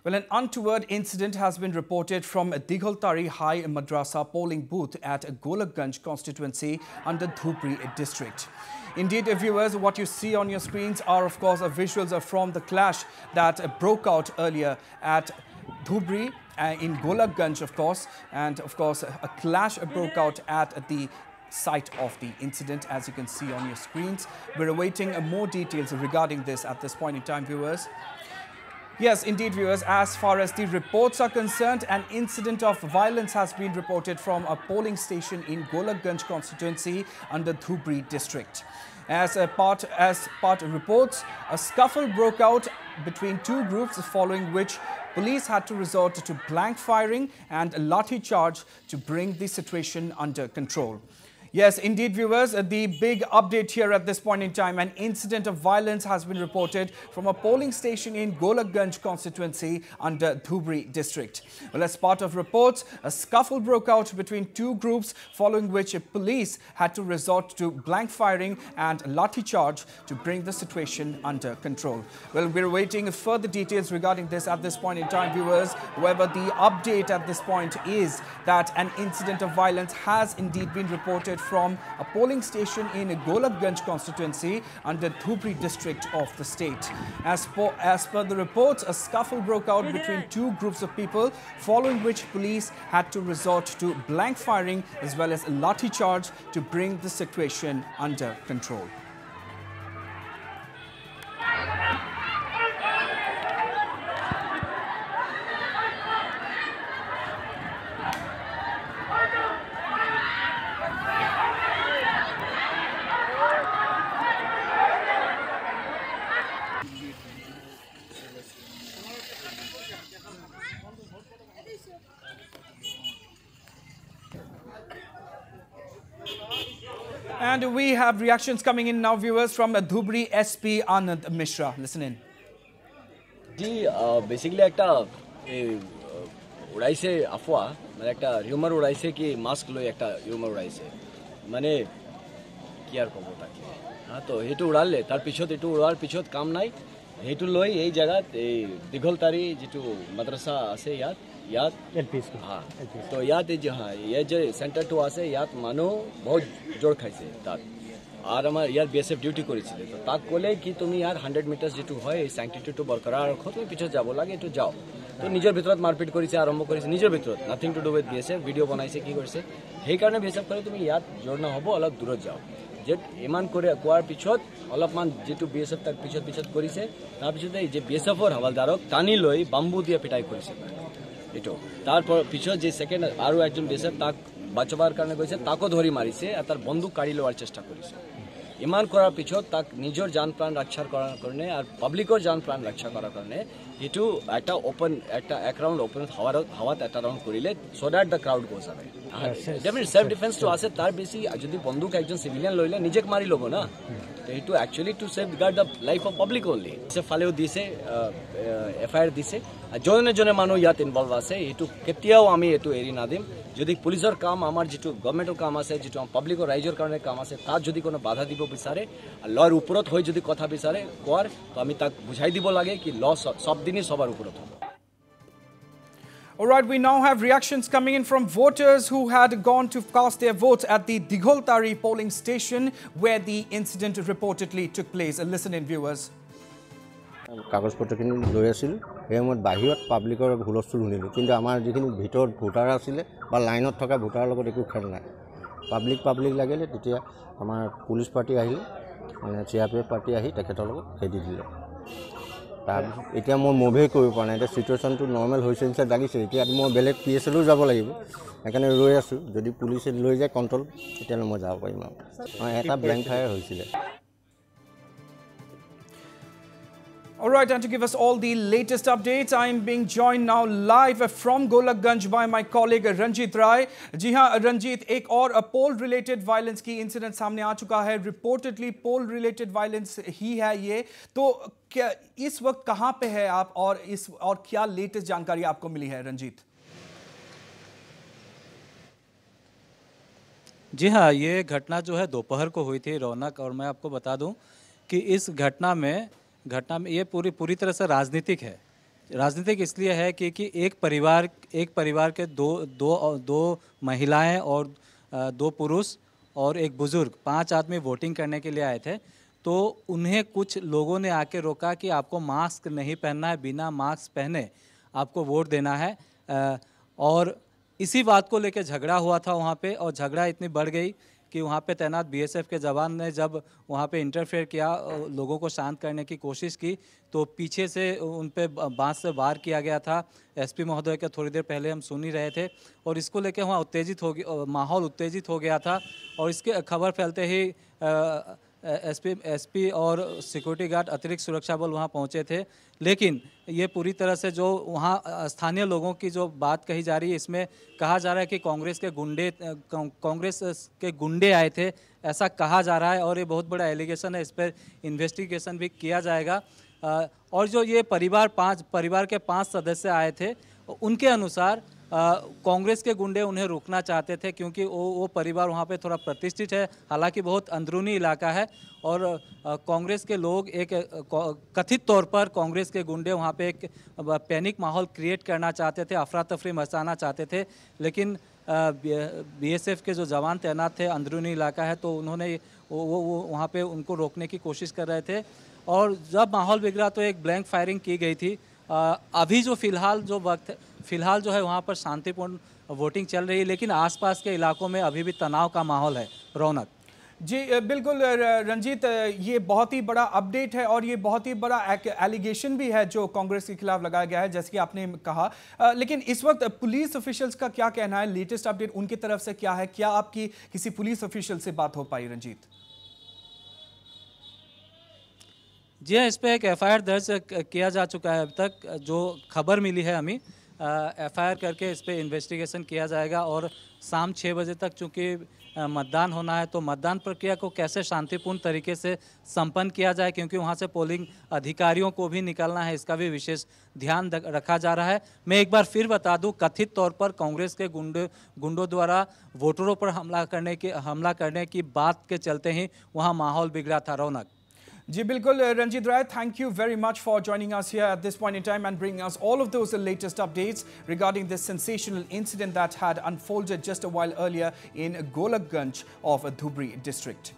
Well, an untoward incident has been reported from Digholtari High Madrasa polling booth at Golagganj constituency under Dhubri district. Indeed, viewers, what you see on your screens are, of course, visuals from the clash that broke out earlier at Dhubri in Golagganj, of course. And, of course, a clash broke out at the site of the incident, as you can see on your screens. We're awaiting more details regarding this at this point in time, viewers. Yes, indeed, viewers, as far as the reports are concerned, an incident of violence has been reported from a polling station in Golagganj constituency under Dhubri district. As part of reports, a scuffle broke out between two groups, following which police had to resort to blank firing and a lathi charge to bring the situation under control. Yes, indeed, viewers, the big update here at this point in time, an incident of violence has been reported from a polling station in Golagganj constituency under Dhubri district. Well, as part of reports, a scuffle broke out between two groups, following which police had to resort to blank firing and lathi charge to bring the situation under control. Well, we're waiting further details regarding this at this point in time, viewers. However, the update at this point is that an incident of violence has indeed been reported from a polling station in Golagganj constituency under Dhubri district of the state. As per the reports, a scuffle broke out between two groups of people, following which police had to resort to blank firing as well as a lathi charge to bring the situation under control. And we have reactions coming in now, viewers, from Dhubri SP Anand Mishra. Listen in. जी basically একটা উড়াইছে আফওয়া মানে একটা rumour উড়াইছে কি mask লই একটা rumour উড়াইছে মানে কি আর কব তাকে হ্যাঁ তো হেটু উড়ালে তার পিছত এটু উড়ার পিছত কাম নাই হেটু লই এই জায়গাত এই দিঘলতারি যেটু মাদ্রাসা আছে ইয়াত এলপি স্কুল হ্যাঁ তো ইয়াত এই যে হ্যাঁ এই যে সেন্টার টু আছে ইয়াত মানু বহুত জোর খাইছে তাত আর আমার ইয়ার বিএসএফ ডিউটি করেছিল তো তাক কোলে কি তুমি ইয়ার 100 মিটার যেটু হয় এই স্যাংটিটি টু বরকরার রাখো তুমি পিছে যাব লাগে একটু যাও তো নিজের ভিতৰত মারপিট করেছে আরম্ভ করেছে নিজের ভিতৰত nothing to do with BSF video বনাইছে কি করেছে সেই কারণে বিএসএফ করে তুমি ইয়াত জোর না হব অলপ দূৰত যাও যে ইমান করে কোৱাৰ পিছত অলপমান যেটু বিএসএফ তাক পিছত কৰিছে তাৰ পিছতে এই যে বিএসএফৰ হাৱালদাৰক টানি লৈ বাম্বু দিয়ে পিটাই কৰিছে এটো তারপর পিছত যে সেকেন্ড আরো একজন বিএসএফ তাক বাঁচাবার কারণে কইছে তাকো ধরি মারিছে আর তার বন্দুক কাড়ি লওয়ার চেষ্টা করেছে ইমান করার পিছত তাক নিজের জান প্রাণ রক্ষা করার কারণে আর পাবলিকর জান প্রাণ রক্ষা করার কারণে এটু একটা ওপেন এক রাউন্ড ওপেন হাওয়াত একটা রাউন্ড করিলে so that the crowd goes away definitely self defence তো আছে তার বেশি যদি বন্দুক একজন সিভিলিয়ান লইলে নিজেক মারি লব না এটু actually to safeguard the life of public only সে ফালেও দিছে এফআইআর দিছে আর জনে মানুষ ইয়াত ইনভলভ আছে এটু কেতিয়াও আমি এটু এৰি না দিম যদি পুলিশের কাম আমার যেটু গভর্নমেন্টের কাম আছে যেটু পাবলিক ও রাইজের কারণে কাম আছে তার যদি কোনো বাধা দিব বিচারে আর লর উপরত হয়ে যদি কথা বিচারে কোয়ার তো আমি তাক বুঝাই দিব লাগে কি ল সব দিনই সবার উপরত হবে All right, we now have reactions coming in from voters who had gone to cast their votes at the Digholtari polling station where the incident reportedly took place. Listen in, viewers. কাগজপত্রখিনি লৈ আছিল সেই সময়ত বাহিৰত পাব্লিকৰ হুলস্থুল শুনিলোঁ কিন্তু আমাৰ যিখিনি ভিতৰত ভোটাৰ আছিলে বা লাইনত থকা ভোটাৰৰ লগত একো খেল নাই পাব্লিক লাগিলে তেতিয়া আমাৰ পুলিচ পাৰ্টি আহিলে মানে চিআৰপিএফ পাৰ্টি আহি তেখেতৰ লগত খেদি দিলে তাৰপিছত এতিয়া মই মুভেই কৰিব পৰা নাই এতিয়া চিটুৱেশ্যনটো নৰ্মেল হৈছে নিচিনা লাগিছে এতিয়া মই বেলেগ PSLও যাব লাগিব সেইকাৰণে ৰৈ আছোঁ যদি পুলিচে লৈ যায় কণ্ট্ৰল তেতিয়াহ'লে মই যাব পাৰিম আৰু এটা ব্লেংক ফায়াৰ হৈছিলে All right, and to give us all the latest updates, I am being joined now live from Golagganj by my colleague Ranjit Rai. जी हाँ रंजीत, एक और पोल रिलेटेड वायलेंस की इंसिडेंट सामने आ चुका है. रिपोर्टेडली पोल रिलेटेड वायलेंस ही है ये. तो क्या इस वक्त कहाँ पे है आप और क्या लेटेस्ट जानकारी आपको मिली है रंजीत? जी हाँ, ये घटना जो है दोपहर को हुई थी रौनक, और मैं आपको बता दूं कि इस घटना में ये पूरी तरह से राजनीतिक है. राजनीतिक इसलिए है कि एक परिवार के दो महिलाएं और 2 पुरुष और एक बुजुर्ग 5 आदमी वोटिंग करने के लिए आए थे। तो उन्हें कुछ लोगों ने आके रोका कि आपको मास्क नहीं पहनना है, बिना मास्क पहने आपको वोट देना है। और इसी बात को लेकर झगड़ा हुआ था वहाँ पे, और झगड़ा इतनी बढ़ गई कि वहाँ पे तैनात बीएसएफ के जवान ने जब वहाँ पे इंटरफेयर किया, लोगों को शांत करने की कोशिश की, तो पीछे से उन पे बांस से वार किया गया था। एसपी महोदय के थोड़ी देर पहले हम सुन ही रहे थे, और इसको लेकर वहाँ माहौल उत्तेजित हो गया था। और इसके खबर फैलते ही एसपी और सिक्योरिटी गार्ड, अतिरिक्त सुरक्षा बल वहाँ पहुँचे थे। लेकिन ये पूरी तरह से जो वहाँ स्थानीय लोगों की जो बात कही जा रही है, इसमें कहा जा रहा है कि कांग्रेस के गुंडे आए थे, ऐसा कहा जा रहा है। और ये बहुत बड़ा एलिगेशन है, इस पर इन्वेस्टिगेशन भी किया जाएगा। और जो ये परिवार के 5 सदस्य आए थे, उनके अनुसार कांग्रेस के गुंडे उन्हें रोकना चाहते थे, क्योंकि वो परिवार वहाँ पे थोड़ा प्रतिष्ठित है, हालांकि बहुत अंदरूनी इलाका है। और कांग्रेस के लोग कथित तौर पर कांग्रेस के गुंडे वहाँ पे एक पैनिक माहौल क्रिएट करना चाहते थे, अफरा तफरी मचाना चाहते थे। लेकिन बीएसएफ के जो जवान तैनात थे, अंदरूनी इलाका है, तो उन्होंने वो वहाँ पे उनको रोकने की कोशिश कर रहे थे। और जब माहौल बिगड़ा तो एक ब्लैंक फायरिंग की गई थी। अभी जो फिलहाल जो है वहाँ पर शांतिपूर्ण वोटिंग चल रही है, लेकिन आसपास के इलाकों में अभी भी तनाव का माहौल है। रौनक जी बिल्कुल रंजीत, ये बहुत ही बड़ा अपडेट है और ये बहुत ही बड़ा एलिगेशन भी है जो कांग्रेस के खिलाफ लगाया गया है, जैसे कि आपने कहा। लेकिन इस वक्त पुलिस ऑफिशियल्स का क्या कहना है, लेटेस्ट अपडेट उनकी तरफ से क्या है? क्या आपकी किसी पुलिस ऑफिशियल से बात हो पाई रंजीत? जी हाँ, इस पर एक एफआईआर दर्ज किया जा चुका है। अब तक जो खबर मिली है हमें, एफआईआर करके इस पर इन्वेस्टिगेशन किया जाएगा। और शाम 6 बजे तक चूँकि मतदान होना है, तो मतदान प्रक्रिया को कैसे शांतिपूर्ण तरीके से संपन्न किया जाए, क्योंकि वहाँ से पोलिंग अधिकारियों को भी निकलना है, इसका भी विशेष ध्यान रखा जा रहा है। मैं एक बार फिर बता दूं, कथित तौर पर कांग्रेस के गुंडों द्वारा वोटरों पर हमला करने की बात के चलते ही वहाँ माहौल बिगड़ा था। रौनक जी बिल्कुल रंजीत राय, thank you very much for joining us here at this point in time and bringing us all of those latest updates regarding this sensational incident that had unfolded just a while earlier in Golagganj of Dhubri district.